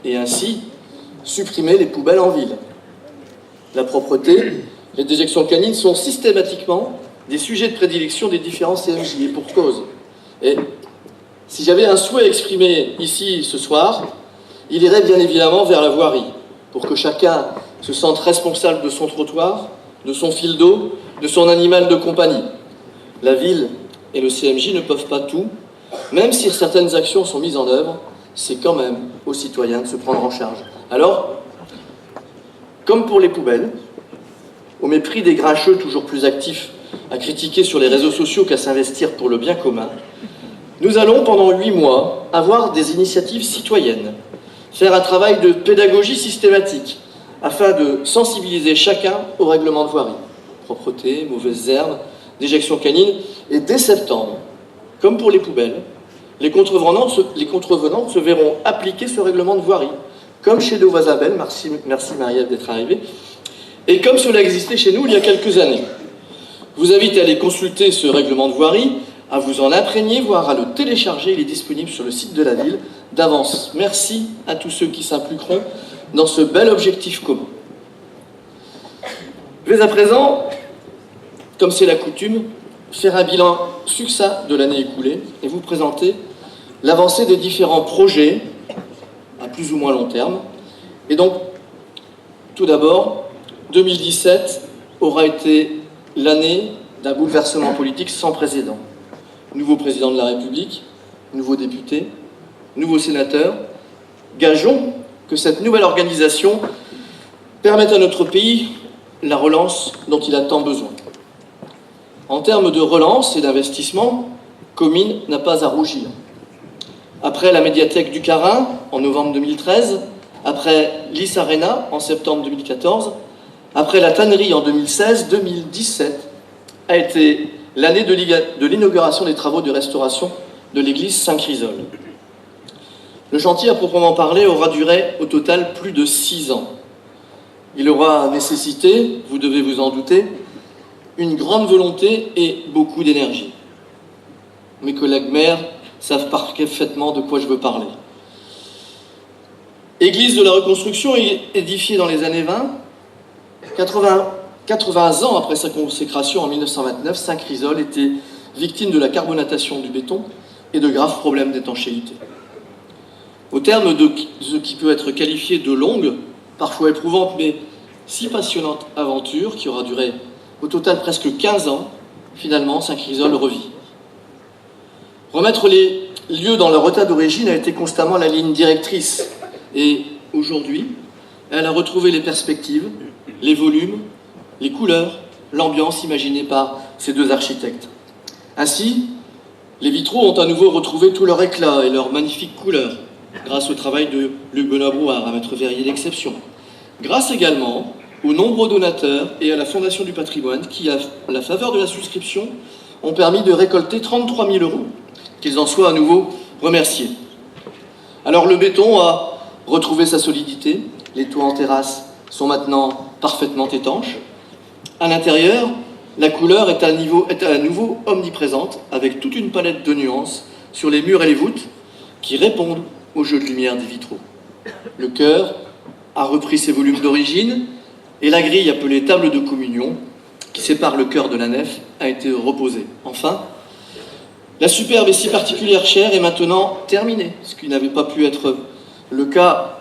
et ainsi supprimer les poubelles en ville. La propreté, les déjections canines sont systématiquement des sujets de prédilection des différents CMJ, et pour cause. Et si j'avais un souhait exprimé ici ce soir, il irait bien évidemment vers la voirie, pour que chacun se sente responsable de son trottoir, de son fil d'eau, de son animal de compagnie. La ville et le CMJ ne peuvent pas tout, même si certaines actions sont mises en œuvre, c'est quand même aux citoyens de se prendre en charge. Alors, comme pour les poubelles, au mépris des grincheux toujours plus actifs à critiquer sur les réseaux sociaux qu'à s'investir pour le bien commun, nous allons pendant 8 mois avoir des initiatives citoyennes, faire un travail de pédagogie systématique afin de sensibiliser chacun au règlement de voirie. Propreté, mauvaises herbes, déjection canine, et dès septembre, comme pour les poubelles, les contrevenants se verront appliquer ce règlement de voirie, comme chez nos voisins belges, merci Marie-Ève d'être arrivée, et comme cela existait chez nous il y a quelques années. Je vous invite à aller consulter ce règlement de voirie, à vous en imprégner, voire à le télécharger. Il est disponible sur le site de la ville. D'avance, merci à tous ceux qui s'impliqueront dans ce bel objectif commun. Je vais à présent, comme c'est la coutume, faire un bilan succinct de l'année écoulée et vous présenter l'avancée des différents projets à plus ou moins long terme. Et donc, tout d'abord, 2017 aura été l'année d'un bouleversement politique sans précédent. Nouveau président de la République, nouveaux députés, nouveaux sénateurs. Gageons que cette nouvelle organisation permette à notre pays la relance dont il a tant besoin. En termes de relance et d'investissement, Comines n'a pas à rougir. Après la médiathèque du Carin en novembre 2013, après l'IS Arena en septembre 2014, après la tannerie en 2016, 2017 a été l'année de l'inauguration des travaux de restauration de l'église Saint-Chrysole. Le chantier à proprement parler aura duré au total plus de 6 ans. Il aura nécessité, vous devez vous en douter, une grande volonté et beaucoup d'énergie. Mes collègues maires savent parfaitement de quoi je veux parler. Église de la reconstruction édifiée dans les années 20, 80 ans après sa consécration en 1929, Saint-Chrysole était victime de la carbonatation du béton et de graves problèmes d'étanchéité. Au terme de ce qui peut être qualifié de longue, parfois éprouvante, mais si passionnante aventure, qui aura duré au total presque 15 ans, finalement, Saint-Chrysole revit. Remettre les lieux dans leur état d'origine a été constamment la ligne directrice. Et aujourd'hui, elle a retrouvé les perspectives, les volumes, les couleurs, l'ambiance imaginée par ces deux architectes. Ainsi, les vitraux ont à nouveau retrouvé tout leur éclat et leurs magnifiques couleurs, grâce au travail de Luc Benoît-Brouard, un maître verrier d'exception. Grâce également aux nombreux donateurs et à la Fondation du patrimoine qui, à la faveur de la souscription, ont permis de récolter 33 000 €, qu'ils en soient à nouveau remerciés. Alors le béton a retrouvé sa solidité, les toits en terrasse sont maintenant parfaitement étanches. À l'intérieur, la couleur est à nouveau omniprésente, avec toute une palette de nuances sur les murs et les voûtes qui répondent au jeu de lumière des vitraux. Le chœur a repris ses volumes d'origine et la grille appelée table de communion, qui sépare le chœur de la nef, a été reposée. Enfin, la superbe et si particulière chaire est maintenant terminée, ce qui n'avait pas pu être le cas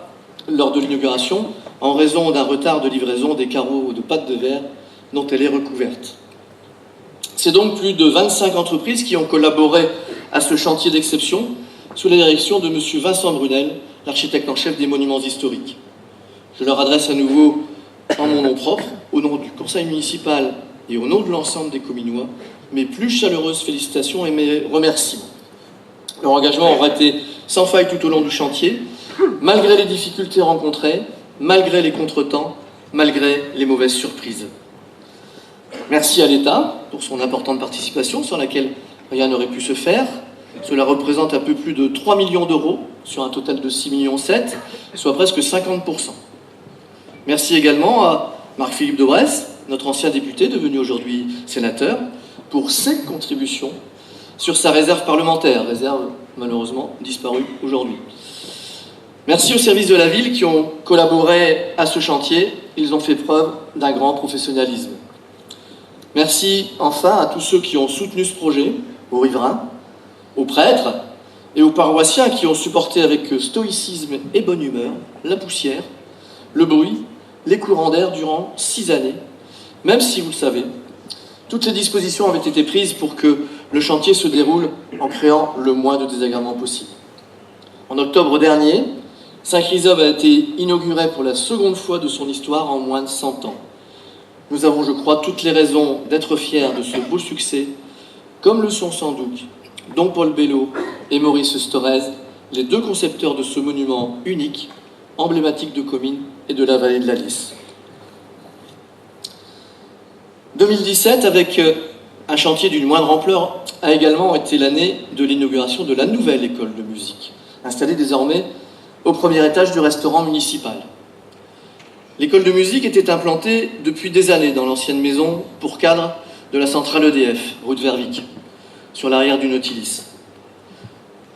lors de l'inauguration, en raison d'un retard de livraison des carreaux de pâte de verre dont elle est recouverte. C'est donc plus de 25 entreprises qui ont collaboré à ce chantier d'exception, sous la direction de M. Vincent Brunel, l'architecte en chef des monuments historiques. Je leur adresse à nouveau, en mon nom propre, au nom du conseil municipal et au nom de l'ensemble des Cominois, mes plus chaleureuses félicitations et mes remerciements. Leur engagement aura été sans faille tout au long du chantier, malgré les difficultés rencontrées, malgré les contretemps, malgré les mauvaises surprises. Merci à l'État pour son importante participation, sans laquelle rien n'aurait pu se faire. Cela représente un peu plus de 3 millions d'euros sur un total de 6,7 millions, soit presque 50%. Merci également à Marc-Philippe Daubresse, notre ancien député, devenu aujourd'hui sénateur, pour ses contributions sur sa réserve parlementaire, réserve malheureusement disparue aujourd'hui. Merci aux services de la ville qui ont collaboré à ce chantier. Ils ont fait preuve d'un grand professionnalisme. Merci enfin à tous ceux qui ont soutenu ce projet, aux riverains, aux prêtres et aux paroissiens qui ont supporté avec stoïcisme et bonne humeur la poussière, le bruit, les courants d'air durant 6 années, même si, vous le savez, toutes les dispositions avaient été prises pour que le chantier se déroule en créant le moins de désagréments possible. En octobre dernier, Saint-Chrysostome a été inauguré pour la seconde fois de son histoire en moins de 100 ans. Nous avons, je crois, toutes les raisons d'être fiers de ce beau succès, comme le sont sans doute Don Paul Bello et Maurice Storez, les 2 concepteurs de ce monument unique, emblématique de Comines et de la vallée de la Lys. 2017, avec un chantier d'une moindre ampleur, a également été l'année de l'inauguration de la nouvelle école de musique, installée désormais au premier étage du restaurant municipal. L'école de musique était implantée depuis des années dans l'ancienne maison pour cadre de la centrale EDF, rue de Vervic, sur l'arrière du Nautilus.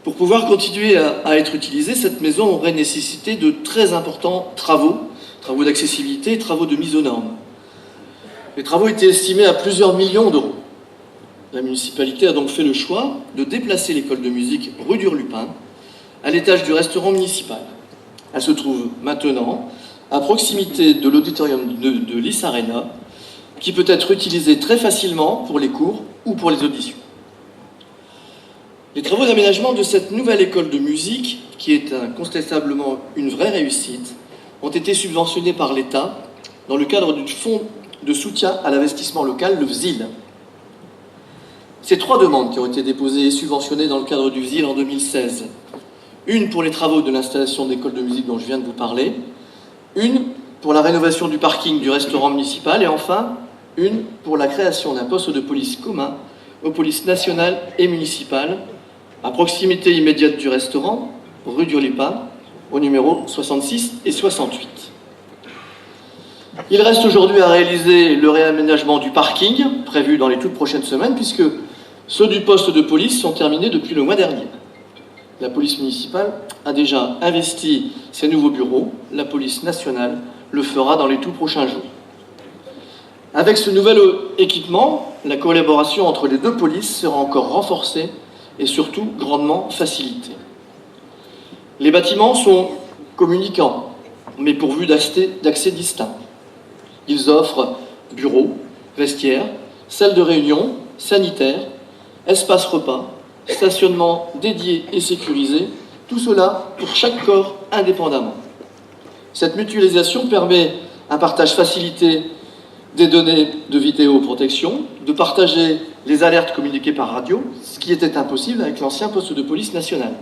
Pour pouvoir continuer à être utilisée, cette maison aurait nécessité de très importants travaux d'accessibilité et travaux de mise aux normes. Les travaux étaient estimés à plusieurs millions d'euros. La municipalité a donc fait le choix de déplacer l'école de musique rue d'Hurlupin à l'étage du restaurant municipal. Elle se trouve maintenant à proximité de l'auditorium de Lys Arena, qui peut être utilisé très facilement pour les cours ou pour les auditions. Les travaux d'aménagement de cette nouvelle école de musique, qui est incontestablement une vraie réussite, ont été subventionnés par l'État dans le cadre du Fonds de soutien à l'investissement local, le FSIL. Ces 3 demandes qui ont été déposées et subventionnées dans le cadre du FSIL en 2016. Une pour les travaux de l'installation d'école de musique dont je viens de vous parler, une pour la rénovation du parking du restaurant municipal et enfin une pour la création d'un poste de police commun aux polices nationales et municipales à proximité immédiate du restaurant, rue d'Hurlupin, au numéro 66 et 68. Il reste aujourd'hui à réaliser le réaménagement du parking, prévu dans les toutes prochaines semaines, puisque ceux du poste de police sont terminés depuis le mois dernier. La police municipale a déjà investi ses nouveaux bureaux, la police nationale le fera dans les tout prochains jours. Avec ce nouvel équipement, la collaboration entre les 2 polices sera encore renforcée et surtout grandement facilitée. Les bâtiments sont communicants, mais pourvus d'accès distincts. Ils offrent bureaux, vestiaires, salles de réunion, sanitaires, espaces repas, stationnement dédié et sécurisé, tout cela pour chaque corps indépendamment. Cette mutualisation permet un partage facilité des données de vidéoprotection, de partager les alertes communiquées par radio, ce qui était impossible avec l'ancien poste de police national.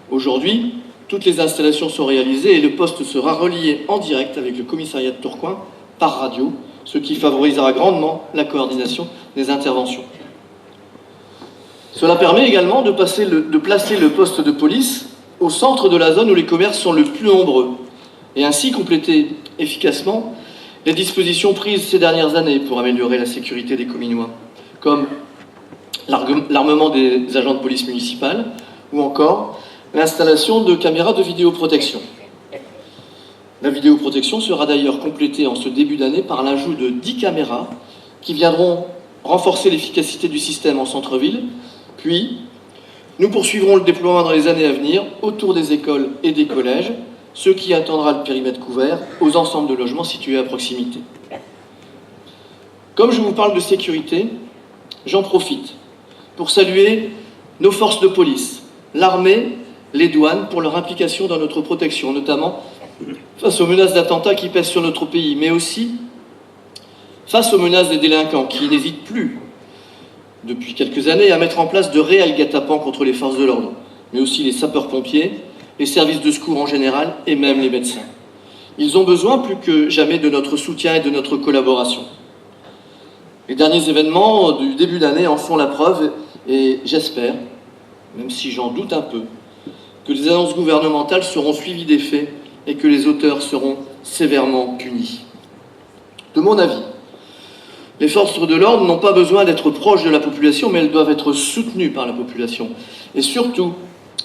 Aujourd'hui, toutes les installations sont réalisées et le poste sera relié en direct avec le commissariat de Tourcoing par radio, ce qui favorisera grandement la coordination des interventions. Cela permet également de placer le poste de police au centre de la zone où les commerces sont le plus nombreux et ainsi compléter efficacement les dispositions prises ces dernières années pour améliorer la sécurité des Cominois, comme l'armement des agents de police municipale ou encore l'installation de caméras de vidéoprotection. La vidéoprotection sera d'ailleurs complétée en ce début d'année par l'ajout de 10 caméras qui viendront renforcer l'efficacité du système en centre-ville. Puis, nous poursuivrons le déploiement dans les années à venir autour des écoles et des collèges, ce qui atteindra le périmètre couvert aux ensembles de logements situés à proximité. Comme je vous parle de sécurité, j'en profite pour saluer nos forces de police, l'armée, les douanes pour leur implication dans notre protection, notamment face aux menaces d'attentats qui pèsent sur notre pays, mais aussi face aux menaces des délinquants qui n'hésitent plus, depuis quelques années, à mettre en place de réels guet-apens contre les forces de l'ordre, mais aussi les sapeurs-pompiers, les services de secours en général et même les médecins. Ils ont besoin plus que jamais de notre soutien et de notre collaboration. Les derniers événements du début d'année en font la preuve et j'espère, même si j'en doute un peu, que les annonces gouvernementales seront suivies des faits et que les auteurs seront sévèrement punis. De mon avis, les forces de l'ordre n'ont pas besoin d'être proches de la population, mais elles doivent être soutenues par la population. Et surtout,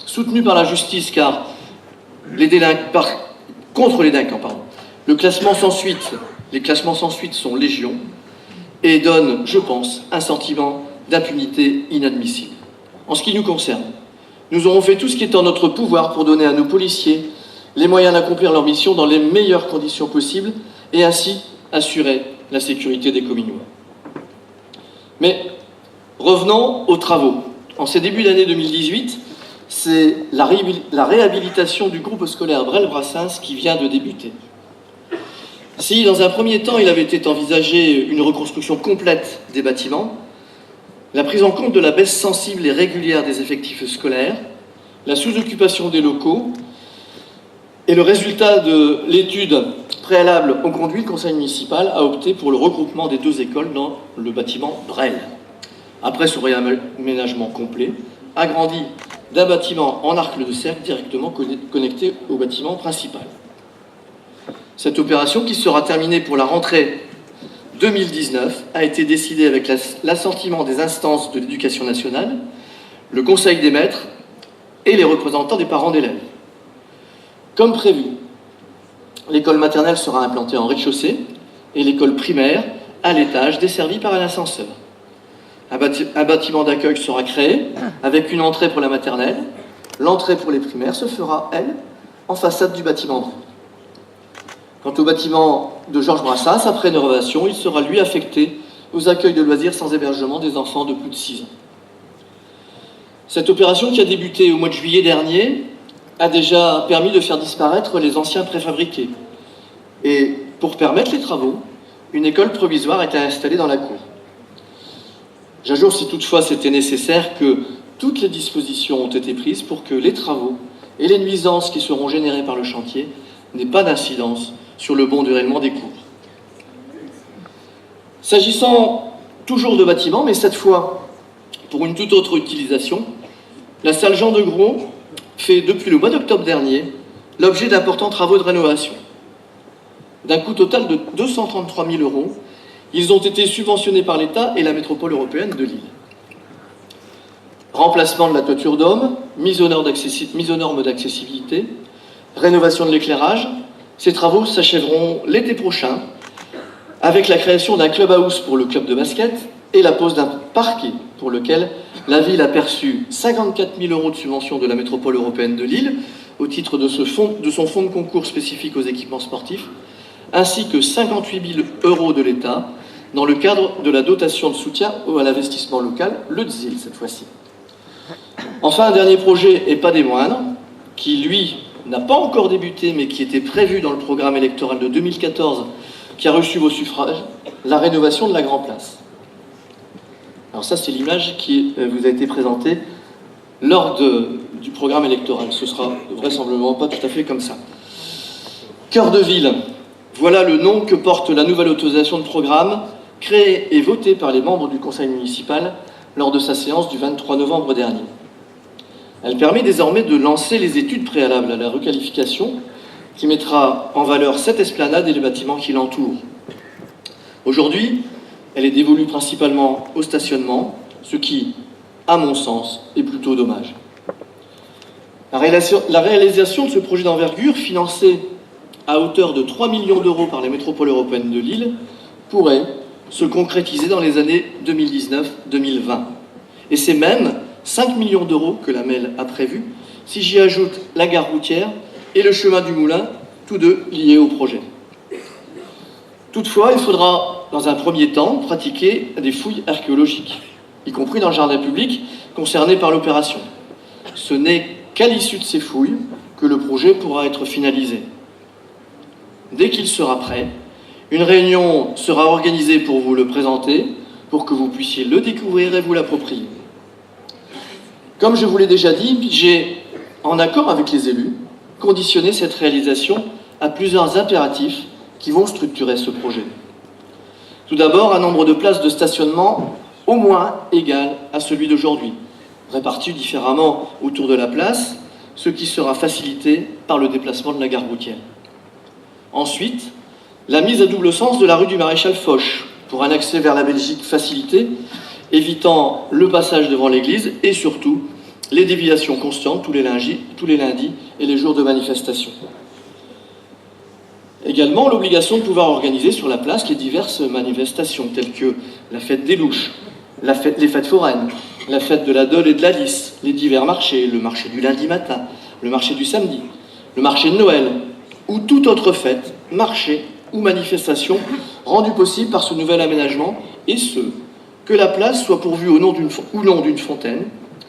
soutenues par la justice, car contre les délinquants. Les classements sans suite sont légion et donnent, je pense, un sentiment d'impunité inadmissible. En ce qui nous concerne, nous aurons fait tout ce qui est en notre pouvoir pour donner à nos policiers les moyens d'accomplir leur mission dans les meilleures conditions possibles et ainsi assurer la sécurité des Cominois. Mais revenons aux travaux. En ces débuts d'année 2018, c'est la réhabilitation du groupe scolaire Brel-Brassens qui vient de débuter. Si, dans un premier temps, il avait été envisagé une reconstruction complète des bâtiments, la prise en compte de la baisse sensible et régulière des effectifs scolaires, la sous-occupation des locaux et le résultat de l'étude préalable ont conduit le conseil municipal à opter pour le regroupement des deux écoles dans le bâtiment Brel. Après ce réaménagement complet, agrandi d'un bâtiment en arc de cercle directement connecté au bâtiment principal. Cette opération, qui sera terminée pour la rentrée 2019, a été décidée avec l'assentiment des instances de l'éducation nationale, le conseil des maîtres et les représentants des parents d'élèves. Comme prévu, l'école maternelle sera implantée en rez-de-chaussée et l'école primaire à l'étage, desservie par un ascenseur. Un bâtiment d'accueil sera créé avec une entrée pour la maternelle. L'entrée pour les primaires se fera, elle, en façade du bâtiment. Quant au bâtiment de Georges Brassens, après rénovation, il sera lui affecté aux accueils de loisirs sans hébergement des enfants de plus de 6 ans. Cette opération, qui a débuté au mois de juillet dernier, a déjà permis de faire disparaître les anciens préfabriqués. Et pour permettre les travaux, une école provisoire a été installée dans la cour. J'ajoute, si toutefois c'était nécessaire, que toutes les dispositions ont été prises pour que les travaux et les nuisances qui seront générées par le chantier n'aient pas d'incidence sur le bon déroulement des cours. S'agissant toujours de bâtiments, mais cette fois pour une toute autre utilisation, la salle Jean de Gros fait depuis le mois d'octobre dernier l'objet d'importants travaux de rénovation. D'un coût total de 233 000 €, ils ont été subventionnés par l'État et la métropole européenne de Lille. Remplacement de la toiture dôme, mise aux normes d'accessibilité, rénovation de l'éclairage, ces travaux s'achèveront l'été prochain avec la création d'un clubhouse pour le club de basket et la pose d'un parquet pour lequel la ville a perçu 54 000 € de subvention de la métropole européenne de Lille au titre de son fonds de concours spécifique aux équipements sportifs, ainsi que 58 000 € de l'État dans le cadre de la dotation de soutien à l'investissement local, le DSIL cette fois-ci. Enfin, un dernier projet, et pas des moindres, qui lui n'a pas encore débuté, mais qui était prévu dans le programme électoral de 2014, qui a reçu vos suffrages, la rénovation de la Grand Place. Alors ça, c'est l'image qui vous a été présentée lors du programme électoral. Ce sera vraisemblablement pas tout à fait comme ça. Cœur de ville, voilà le nom que porte la nouvelle autorisation de programme, créée et votée par les membres du conseil municipal lors de sa séance du 23 novembre dernier. Elle permet désormais de lancer les études préalables à la requalification qui mettra en valeur cette esplanade et les bâtiments qui l'entourent. Aujourd'hui, elle est dévolue principalement au stationnement, ce qui, à mon sens, est plutôt dommage. La réalisation de ce projet d'envergure, financé à hauteur de 3 millions € par la métropole européenne de Lille, pourrait se concrétiser dans les années 2019-2020. Et c'est même 5 millions € que la MEL a prévu, si j'y ajoute la gare routière et le chemin du Moulin, tous deux liés au projet. Toutefois, il faudra, dans un premier temps, pratiquer des fouilles archéologiques, y compris dans le jardin public concerné par l'opération. Ce n'est qu'à l'issue de ces fouilles que le projet pourra être finalisé. Dès qu'il sera prêt, une réunion sera organisée pour vous le présenter, pour que vous puissiez le découvrir et vous l'approprier. Comme je vous l'ai déjà dit, j'ai, en accord avec les élus, conditionné cette réalisation à plusieurs impératifs qui vont structurer ce projet. Tout d'abord, un nombre de places de stationnement au moins égal à celui d'aujourd'hui, répartis différemment autour de la place, ce qui sera facilité par le déplacement de la gare routière. Ensuite, la mise à double sens de la rue du Maréchal Foch, pour un accès vers la Belgique facilité, évitant le passage devant l'église et surtout les déviations constantes tous les lundis et les jours de manifestation. Également, l'obligation de pouvoir organiser sur la place les diverses manifestations, telles que la fête des louches, les fêtes foraines, la fête de la Dole et de la Lys, les divers marchés, le marché du lundi matin, le marché du samedi, le marché de Noël, ou toute autre fête, marché ou manifestation rendue possible par ce nouvel aménagement, et ce, que la place soit pourvue au nom ou non d'une fontaine,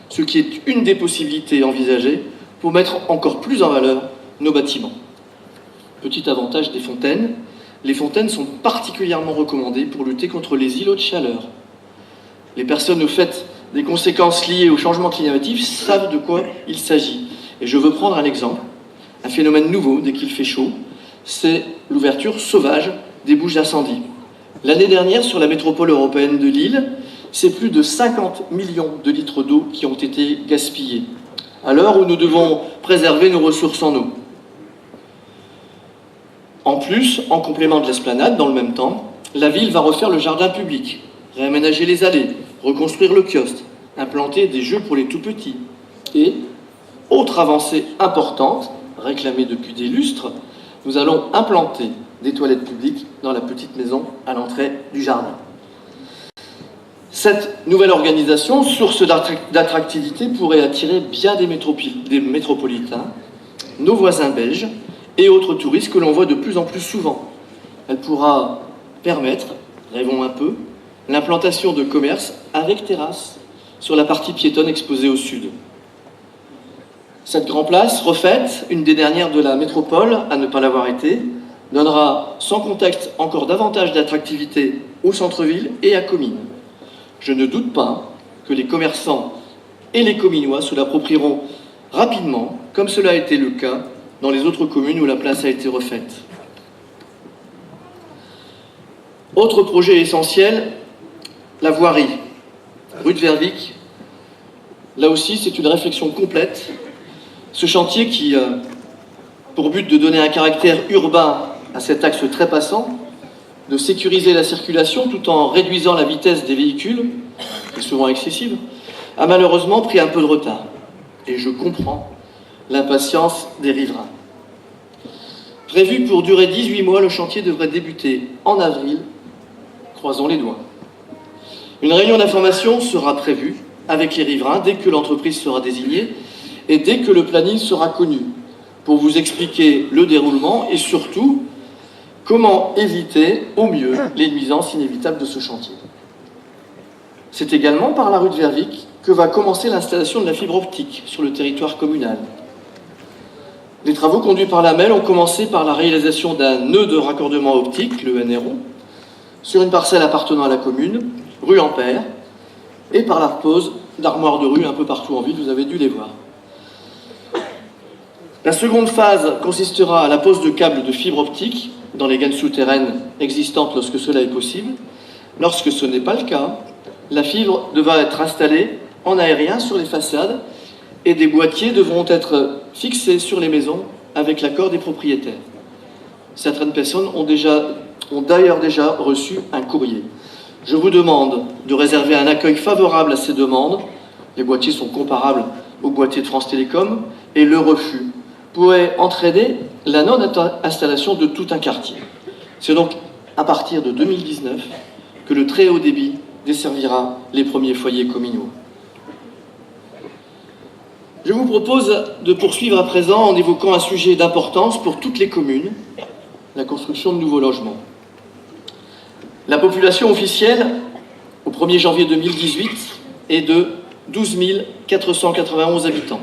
ce qui est une des possibilités envisagées pour mettre encore plus en valeur nos bâtiments. Petit avantage des fontaines, les fontaines sont particulièrement recommandées pour lutter contre les îlots de chaleur. Les personnes au fait des conséquences liées au changement climatique savent de quoi il s'agit. Et je veux prendre un exemple, un phénomène nouveau dès qu'il fait chaud, c'est l'ouverture sauvage des bouches d'incendie. L'année dernière, sur la métropole européenne de Lille, c'est plus de 50 millions de litres d'eau qui ont été gaspillés, à l'heure où nous devons préserver nos ressources en eau. En plus, en complément de l'esplanade, dans le même temps, la ville va refaire le jardin public, réaménager les allées, reconstruire le kiosque, implanter des jeux pour les tout-petits. Et, autre avancée importante, réclamée depuis des lustres, nous allons implanter des toilettes publiques dans la petite maison à l'entrée du jardin. Cette nouvelle organisation, source d'attractivité, pourrait attirer bien des métropolitains, nos voisins belges et autres touristes que l'on voit de plus en plus souvent. Elle pourra permettre, rêvons un peu, l'implantation de commerces avec terrasse sur la partie piétonne exposée au sud. Cette grande place, refaite, une des dernières de la métropole, à ne pas l'avoir été, donnera sans contexte encore davantage d'attractivité au centre-ville et à Comines. Je ne doute pas que les commerçants et les Cominois se l'approprieront rapidement, comme cela a été le cas dans les autres communes où la place a été refaite. Autre projet essentiel, la voirie. Rue de Vervic, là aussi c'est une réflexion complète. Ce chantier qui a pour but de donner un caractère urbain à cet axe très passant, de sécuriser la circulation tout en réduisant la vitesse des véhicules, qui est souvent excessive, a malheureusement pris un peu de retard. Et je comprends l'impatience des riverains. Prévu pour durer 18 mois, le chantier devrait débuter en avril. Croisons les doigts. Une réunion d'information sera prévue avec les riverains dès que l'entreprise sera désignée et dès que le planning sera connu, pour vous expliquer le déroulement et surtout comment éviter au mieux les nuisances inévitables de ce chantier. C'est également par la rue de Vervic que va commencer l'installation de la fibre optique sur le territoire communal. Les travaux conduits par la MEL ont commencé par la réalisation d'un nœud de raccordement optique, le NRO, sur une parcelle appartenant à la commune, rue Ampère, et par la pose d'armoires de rue un peu partout en ville, vous avez dû les voir. La seconde phase consistera à la pose de câbles de fibre optique dans les gaines souterraines existantes lorsque cela est possible. Lorsque ce n'est pas le cas, la fibre devra être installée en aérien sur les façades et des boîtiers devront être fixés sur les maisons avec l'accord des propriétaires. Certaines personnes ont d'ailleurs déjà reçu un courrier. Je vous demande de réserver un accueil favorable à ces demandes. Les boîtiers sont comparables aux boîtiers de France Télécom et le refus pourrait entraîner la non-installation de tout un quartier. C'est donc à partir de 2019 que le très haut débit desservira les premiers foyers communaux. Je vous propose de poursuivre à présent en évoquant un sujet d'importance pour toutes les communes, la construction de nouveaux logements. La population officielle, au 1er janvier 2018, est de 12 491 habitants.